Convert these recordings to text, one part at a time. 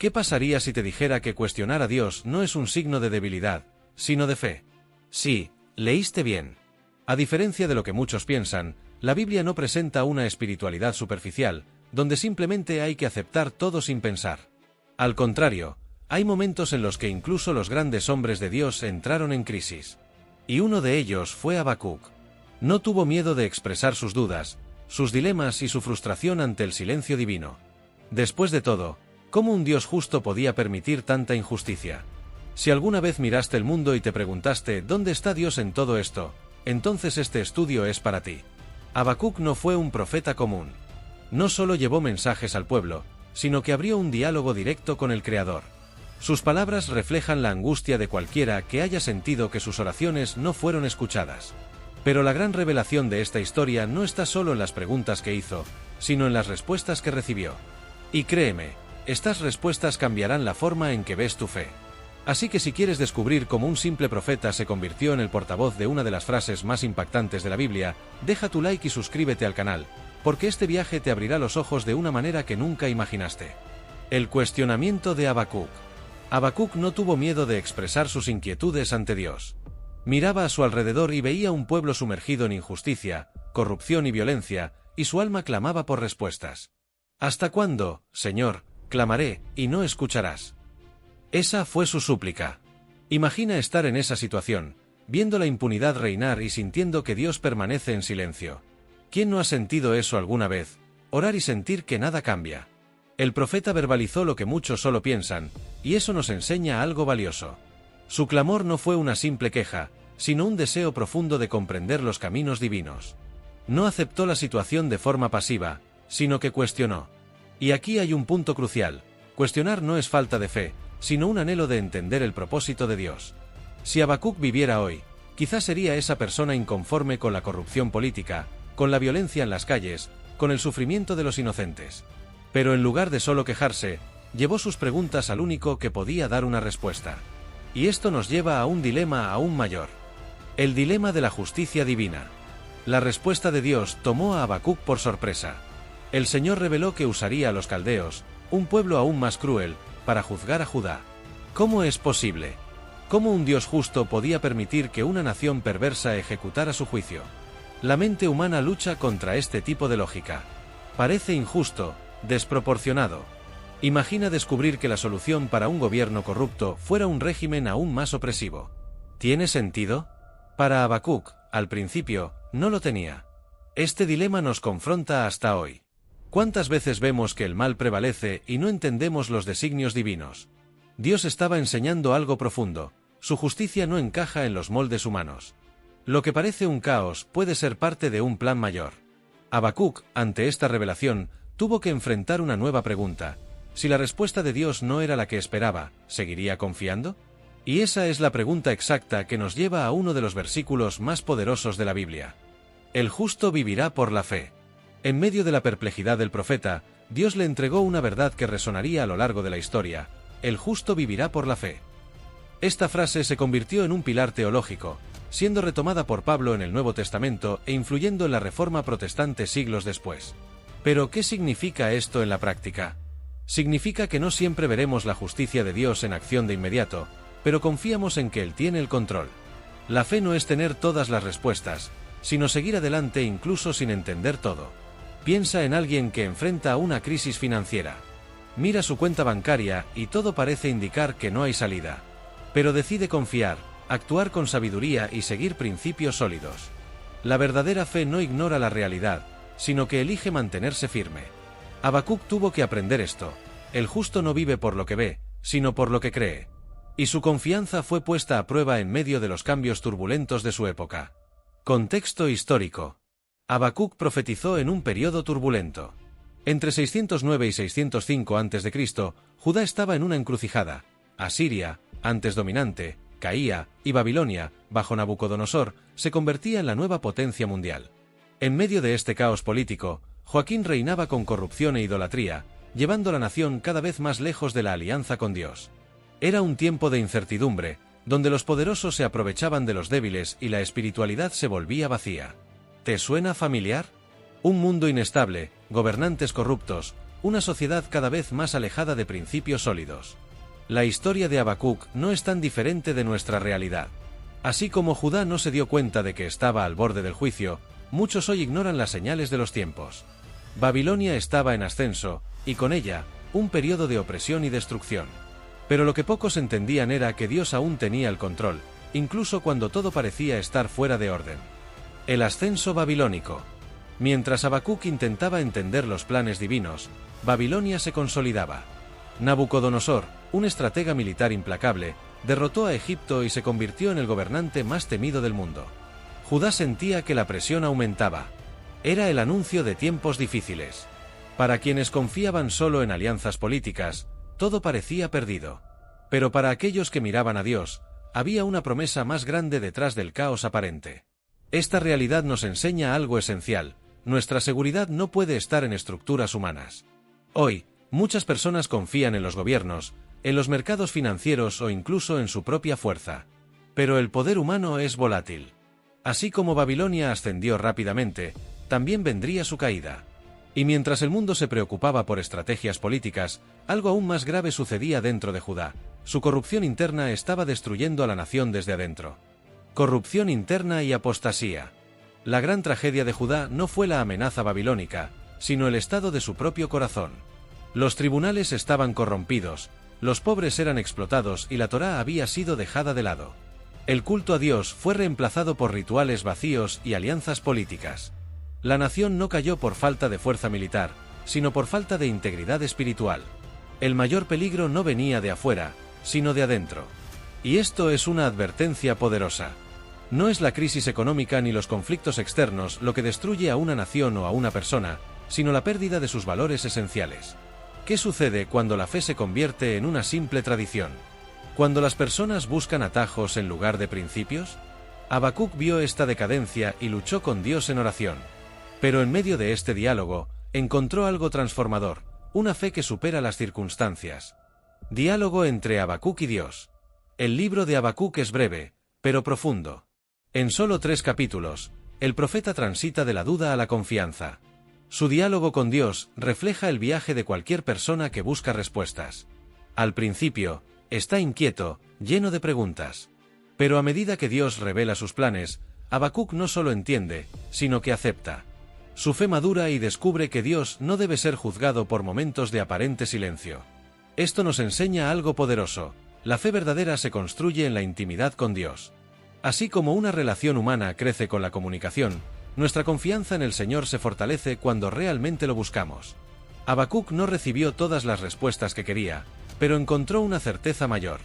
¿Qué pasaría si te dijera que cuestionar a Dios no es un signo de debilidad, sino de fe? Sí, leíste bien. A diferencia de lo que muchos piensan, la Biblia no presenta una espiritualidad superficial, donde simplemente hay que aceptar todo sin pensar. Al contrario, hay momentos en los que incluso los grandes hombres de Dios entraron en crisis. Y uno de ellos fue Habacuc. No tuvo miedo de expresar sus dudas, sus dilemas y su frustración ante el silencio divino. Después de todo, ¿cómo un Dios justo podía permitir tanta injusticia? Si alguna vez miraste el mundo y te preguntaste ¿dónde está Dios en todo esto?, entonces este estudio es para ti. Habacuc no fue un profeta común. No solo llevó mensajes al pueblo, sino que abrió un diálogo directo con el Creador. Sus palabras reflejan la angustia de cualquiera que haya sentido que sus oraciones no fueron escuchadas. Pero la gran revelación de esta historia no está solo en las preguntas que hizo, sino en las respuestas que recibió. Y créeme, estas respuestas cambiarán la forma en que ves tu fe. Así que si quieres descubrir cómo un simple profeta se convirtió en el portavoz de una de las frases más impactantes de la Biblia, deja tu like y suscríbete al canal, porque este viaje te abrirá los ojos de una manera que nunca imaginaste. El cuestionamiento de Habacuc. Habacuc no tuvo miedo de expresar sus inquietudes ante Dios. Miraba a su alrededor y veía un pueblo sumergido en injusticia, corrupción y violencia, y su alma clamaba por respuestas. ¿Hasta cuándo, Señor, clamaré, y no escucharás? Esa fue su súplica. Imagina estar en esa situación, viendo la impunidad reinar y sintiendo que Dios permanece en silencio. ¿Quién no ha sentido eso alguna vez? Orar y sentir que nada cambia. El profeta verbalizó lo que muchos solo piensan, y eso nos enseña algo valioso. Su clamor no fue una simple queja, sino un deseo profundo de comprender los caminos divinos. No aceptó la situación de forma pasiva, sino que cuestionó. Y aquí hay un punto crucial: cuestionar no es falta de fe, sino un anhelo de entender el propósito de Dios. Si Habacuc viviera hoy, quizás sería esa persona inconforme con la corrupción política, con la violencia en las calles, con el sufrimiento de los inocentes. Pero en lugar de solo quejarse, llevó sus preguntas al único que podía dar una respuesta. Y esto nos lleva a un dilema aún mayor. El dilema de la justicia divina. La respuesta de Dios tomó a Habacuc por sorpresa. El Señor reveló que usaría a los caldeos, un pueblo aún más cruel, para juzgar a Judá. ¿Cómo es posible? ¿Cómo un Dios justo podía permitir que una nación perversa ejecutara su juicio? La mente humana lucha contra este tipo de lógica. Parece injusto, desproporcionado. Imagina descubrir que la solución para un gobierno corrupto fuera un régimen aún más opresivo. ¿Tiene sentido? Para Habacuc, al principio, no lo tenía. Este dilema nos confronta hasta hoy. ¿Cuántas veces vemos que el mal prevalece y no entendemos los designios divinos? Dios estaba enseñando algo profundo: su justicia no encaja en los moldes humanos. Lo que parece un caos puede ser parte de un plan mayor. Habacuc, ante esta revelación, tuvo que enfrentar una nueva pregunta. Si la respuesta de Dios no era la que esperaba, ¿seguiría confiando? Y esa es la pregunta exacta que nos lleva a uno de los versículos más poderosos de la Biblia. El justo vivirá por la fe. En medio de la perplejidad del profeta, Dios le entregó una verdad que resonaría a lo largo de la historia: el justo vivirá por la fe. Esta frase se convirtió en un pilar teológico, siendo retomada por Pablo en el Nuevo Testamento e influyendo en la Reforma protestante siglos después. Pero, ¿qué significa esto en la práctica? Significa que no siempre veremos la justicia de Dios en acción de inmediato, pero confiamos en que Él tiene el control. La fe no es tener todas las respuestas, sino seguir adelante incluso sin entender todo. Piensa en alguien que enfrenta una crisis financiera. Mira su cuenta bancaria y todo parece indicar que no hay salida. Pero decide confiar, actuar con sabiduría y seguir principios sólidos. La verdadera fe no ignora la realidad, sino que elige mantenerse firme. Habacuc tuvo que aprender esto: el justo no vive por lo que ve, sino por lo que cree. Y su confianza fue puesta a prueba en medio de los cambios turbulentos de su época. Contexto histórico. Habacuc profetizó en un periodo turbulento. Entre 609 y 605 a.C., Judá estaba en una encrucijada. Asiria, antes dominante, caía, y Babilonia, bajo Nabucodonosor, se convertía en la nueva potencia mundial. En medio de este caos político, Joaquín reinaba con corrupción e idolatría, llevando la nación cada vez más lejos de la alianza con Dios. Era un tiempo de incertidumbre, donde los poderosos se aprovechaban de los débiles y la espiritualidad se volvía vacía. ¿Te suena familiar? Un mundo inestable, gobernantes corruptos, una sociedad cada vez más alejada de principios sólidos. La historia de Habacuc no es tan diferente de nuestra realidad. Así como Judá no se dio cuenta de que estaba al borde del juicio, muchos hoy ignoran las señales de los tiempos. Babilonia estaba en ascenso, y con ella, un periodo de opresión y destrucción. Pero lo que pocos entendían era que Dios aún tenía el control, incluso cuando todo parecía estar fuera de orden. El ascenso babilónico. Mientras Habacuc intentaba entender los planes divinos, Babilonia se consolidaba. Nabucodonosor, un estratega militar implacable, derrotó a Egipto y se convirtió en el gobernante más temido del mundo. Judá sentía que la presión aumentaba. Era el anuncio de tiempos difíciles. Para quienes confiaban solo en alianzas políticas, todo parecía perdido. Pero para aquellos que miraban a Dios, había una promesa más grande detrás del caos aparente. Esta realidad nos enseña algo esencial: nuestra seguridad no puede estar en estructuras humanas. Hoy, muchas personas confían en los gobiernos, en los mercados financieros o incluso en su propia fuerza. Pero el poder humano es volátil. Así como Babilonia ascendió rápidamente, también vendría su caída. Y mientras el mundo se preocupaba por estrategias políticas, algo aún más grave sucedía dentro de Judá. Su corrupción interna estaba destruyendo a la nación desde adentro. Corrupción interna y apostasía. La gran tragedia de Judá no fue la amenaza babilónica, sino el estado de su propio corazón. Los tribunales estaban corrompidos, los pobres eran explotados y la Torá había sido dejada de lado. El culto a Dios fue reemplazado por rituales vacíos y alianzas políticas. La nación no cayó por falta de fuerza militar, sino por falta de integridad espiritual. El mayor peligro no venía de afuera, sino de adentro. Y esto es una advertencia poderosa. No es la crisis económica ni los conflictos externos lo que destruye a una nación o a una persona, sino la pérdida de sus valores esenciales. ¿Qué sucede cuando la fe se convierte en una simple tradición? ¿Cuando las personas buscan atajos en lugar de principios? Habacuc vio esta decadencia y luchó con Dios en oración. Pero en medio de este diálogo, encontró algo transformador, una fe que supera las circunstancias. Diálogo entre Habacuc y Dios. El libro de Habacuc es breve, pero profundo. En solo 3 capítulos, el profeta transita de la duda a la confianza. Su diálogo con Dios refleja el viaje de cualquier persona que busca respuestas. Al principio, está inquieto, lleno de preguntas. Pero a medida que Dios revela sus planes, Habacuc no solo entiende, sino que acepta. Su fe madura y descubre que Dios no debe ser juzgado por momentos de aparente silencio. Esto nos enseña algo poderoso: la fe verdadera se construye en la intimidad con Dios. Así como una relación humana crece con la comunicación, nuestra confianza en el Señor se fortalece cuando realmente lo buscamos. Habacuc no recibió todas las respuestas que quería, pero encontró una certeza mayor.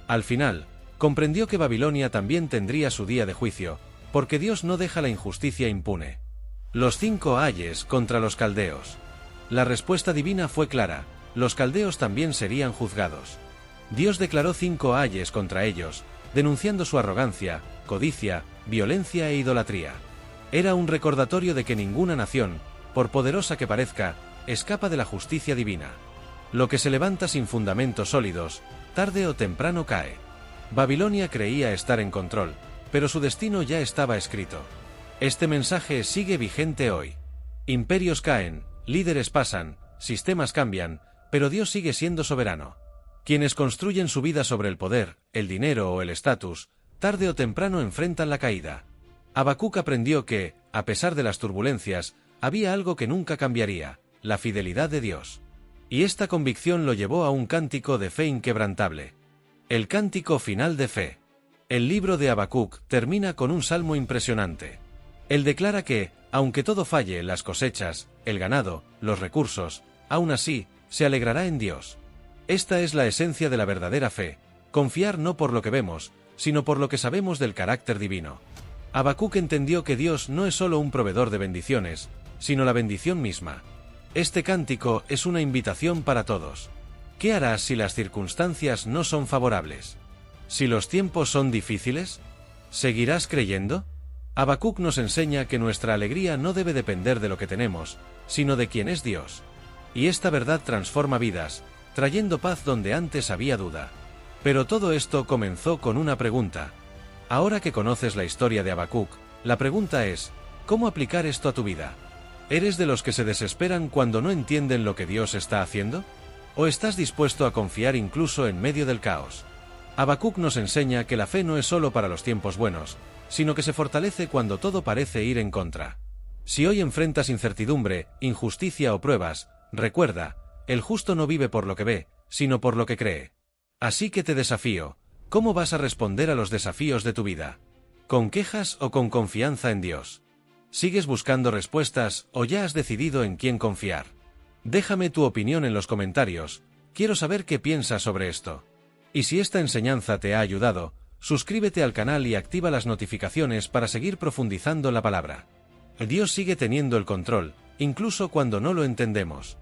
Al final, comprendió que Babilonia también tendría su día de juicio, porque Dios no deja la injusticia impune. Los 5 ayes contra los caldeos. La respuesta divina fue clara: los caldeos también serían juzgados. Dios declaró 5 ayes contra ellos, denunciando su arrogancia, codicia, violencia e idolatría. Era un recordatorio de que ninguna nación, por poderosa que parezca, escapa de la justicia divina. Lo que se levanta sin fundamentos sólidos, tarde o temprano cae. Babilonia creía estar en control, pero su destino ya estaba escrito. Este mensaje sigue vigente hoy. Imperios caen, líderes pasan, sistemas cambian, pero Dios sigue siendo soberano. Quienes construyen su vida sobre el poder, el dinero o el estatus, tarde o temprano enfrentan la caída. Habacuc aprendió que, a pesar de las turbulencias, había algo que nunca cambiaría: la fidelidad de Dios. Y esta convicción lo llevó a un cántico de fe inquebrantable. El cántico final de fe. El libro de Habacuc termina con un salmo impresionante. Él declara que, aunque todo falle, las cosechas, el ganado, los recursos, aún así, se alegrará en Dios. Esta es la esencia de la verdadera fe: confiar no por lo que vemos, sino por lo que sabemos del carácter divino. Habacuc entendió que Dios no es solo un proveedor de bendiciones, sino la bendición misma. Este cántico es una invitación para todos. ¿Qué harás si las circunstancias no son favorables? ¿Si los tiempos son difíciles? ¿Seguirás creyendo? Habacuc nos enseña que nuestra alegría no debe depender de lo que tenemos, sino de quién es Dios. Y esta verdad transforma vidas, trayendo paz donde antes había duda. Pero todo esto comenzó con una pregunta. Ahora que conoces la historia de Habacuc, la pregunta es: ¿cómo aplicar esto a tu vida? ¿Eres de los que se desesperan cuando no entienden lo que Dios está haciendo? ¿O estás dispuesto a confiar incluso en medio del caos? Habacuc nos enseña que la fe no es solo para los tiempos buenos, sino que se fortalece cuando todo parece ir en contra. Si hoy enfrentas incertidumbre, injusticia o pruebas, recuerda, el justo no vive por lo que ve, sino por lo que cree. Así que te desafío, ¿cómo vas a responder a los desafíos de tu vida? ¿Con quejas o con confianza en Dios? ¿Sigues buscando respuestas o ya has decidido en quién confiar? Déjame tu opinión en los comentarios, quiero saber qué piensas sobre esto. Y si esta enseñanza te ha ayudado, suscríbete al canal y activa las notificaciones para seguir profundizando la palabra. Dios sigue teniendo el control, incluso cuando no lo entendemos.